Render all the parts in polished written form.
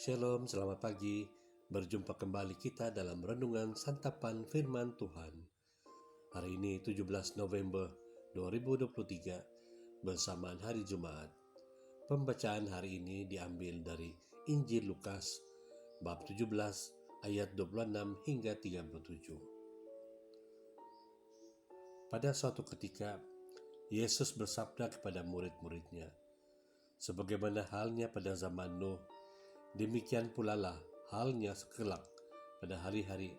Shalom, selamat pagi. Berjumpa kembali kita dalam renungan santapan firman Tuhan. Hari ini 17 November 2023 bersamaan hari Jumat. Pembacaan hari ini diambil dari Injil Lukas bab 17 ayat 26 hingga 37. Pada suatu ketika, Yesus bersabda kepada murid-muridnya, "Sebagaimana halnya pada zaman Nuh, demikian pula lah halnya kelak pada hari-hari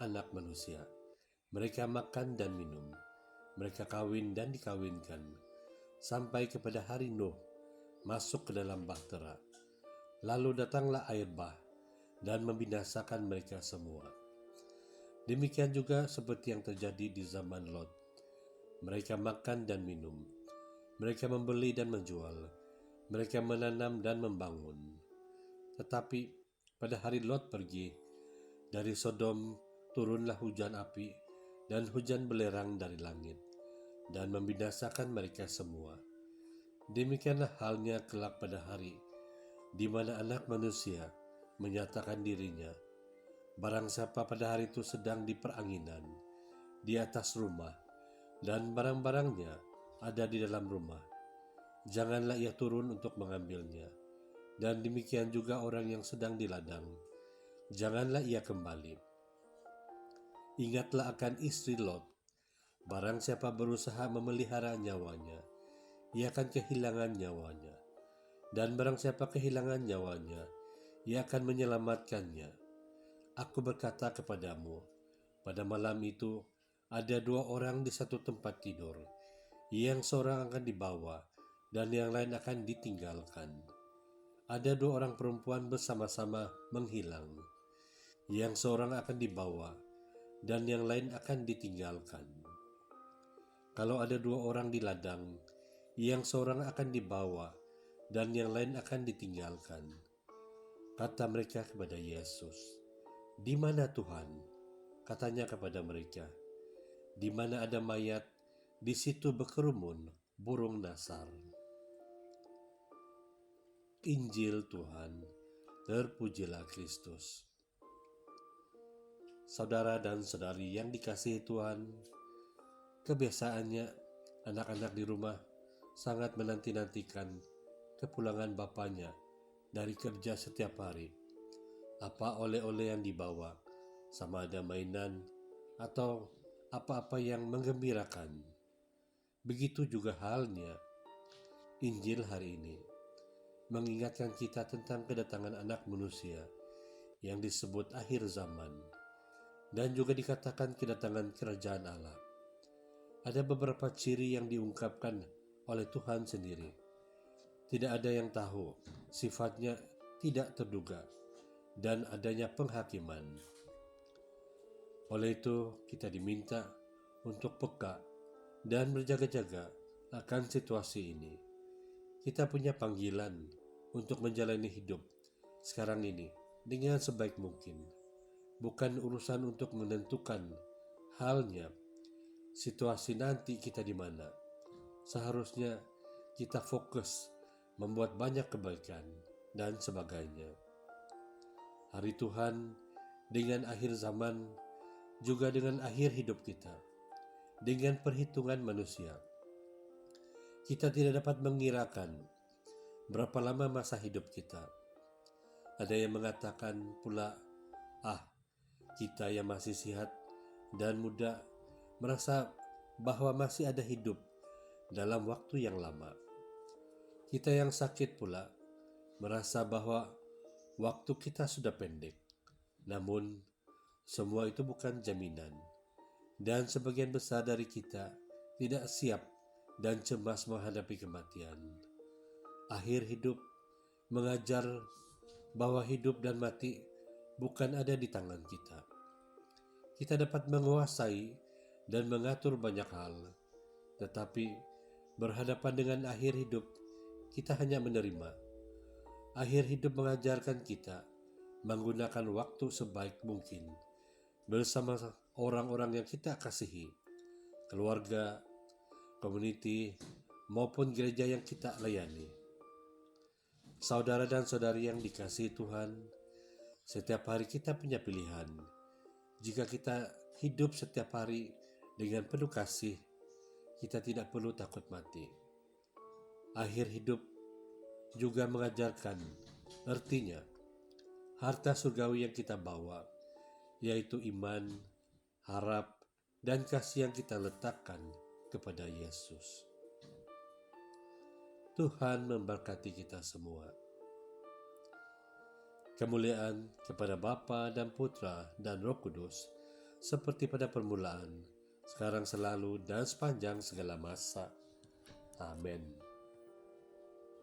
Anak Manusia. Mereka makan dan minum, mereka kawin dan dikawinkan, sampai kepada hari Nuh masuk ke dalam bahtera. Lalu datanglah air bah dan membinasakan mereka semua. Demikian juga seperti yang terjadi di zaman Lot. Mereka makan dan minum, mereka membeli dan menjual, mereka menanam dan membangun. Tetapi pada hari Lot pergi dari Sodom, turunlah hujan api dan hujan belerang dari langit, dan membinasakan mereka semua. Demikianlah halnya kelak pada hari, di mana Anak Manusia menyatakan dirinya. Barang siapa pada hari itu sedang di peranginan, di atas rumah, dan barang-barangnya ada di dalam rumah, janganlah ia turun untuk mengambilnya. Dan demikian juga orang yang sedang di ladang, janganlah ia kembali. Ingatlah akan istri Lot. Barang siapa berusaha memelihara nyawanya, ia akan kehilangan nyawanya. Dan barang siapa kehilangan nyawanya, ia akan menyelamatkannya. Aku berkata kepadamu, pada malam itu ada dua orang di satu tempat tidur. Yang seorang akan dibawa, dan yang lain akan ditinggalkan. Ada dua orang perempuan bersama-sama menghilang. Yang seorang akan dibawa, dan yang lain akan ditinggalkan. Kalau ada dua orang di ladang, yang seorang akan dibawa, dan yang lain akan ditinggalkan. Kata mereka kepada Yesus, "Di mana Tuhan?" Katanya kepada mereka, "Di mana ada mayat, di situ berkerumun burung nasar." Injil Tuhan, terpujilah Kristus. Saudara dan saudari yang dikasihi Tuhan, kebiasaannya anak-anak di rumah sangat menanti-nantikan kepulangan bapaknya dari kerja setiap hari. Apa oleh-oleh yang dibawa, sama ada mainan atau apa-apa yang menggembirakan. Begitu juga halnya Injil hari ini mengingatkan kita tentang kedatangan Anak Manusia yang disebut akhir zaman, dan juga dikatakan kedatangan kerajaan Allah. Ada beberapa ciri yang diungkapkan oleh Tuhan sendiri. Tidak ada yang tahu, sifatnya tidak terduga, dan adanya penghakiman. Oleh itu, kita diminta untuk peka dan berjaga-jaga akan situasi ini. Kita punya panggilan untuk menjalani hidup sekarang ini dengan sebaik mungkin. Bukan urusan untuk menentukan halnya situasi nanti kita di mana. Seharusnya kita fokus membuat banyak kebaikan dan sebagainya. Hari Tuhan dengan akhir zaman, juga dengan akhir hidup kita, dengan perhitungan manusia. Kita tidak dapat mengirakan berapa lama masa hidup kita. Ada yang mengatakan pula, kita yang masih sehat dan muda merasa bahwa masih ada hidup dalam waktu yang lama. Kita yang sakit pula merasa bahwa waktu kita sudah pendek. Namun, semua itu bukan jaminan. Dan sebagian besar dari kita tidak siap dan cemas menghadapi kematian. Akhir hidup mengajar bahwa hidup dan mati bukan ada di tangan kita. Kita dapat menguasai dan mengatur banyak hal, tetapi berhadapan dengan akhir hidup, kita hanya menerima. Akhir hidup mengajarkan kita menggunakan waktu sebaik mungkin bersama orang-orang yang kita kasihi, keluarga, komuniti, maupun gereja yang kita layani. Saudara dan saudari yang dikasihi Tuhan, setiap hari kita punya pilihan. Jika kita hidup setiap hari dengan penuh kasih, kita tidak perlu takut mati. Akhir hidup juga mengajarkan artinya harta surgawi yang kita bawa, yaitu iman, harap, dan kasih yang kita letakkan kepada Yesus. Tuhan memberkati kita semua. Kemuliaan kepada Bapa dan Putra dan Roh Kudus, seperti pada permulaan, sekarang selalu dan sepanjang segala masa. Amin.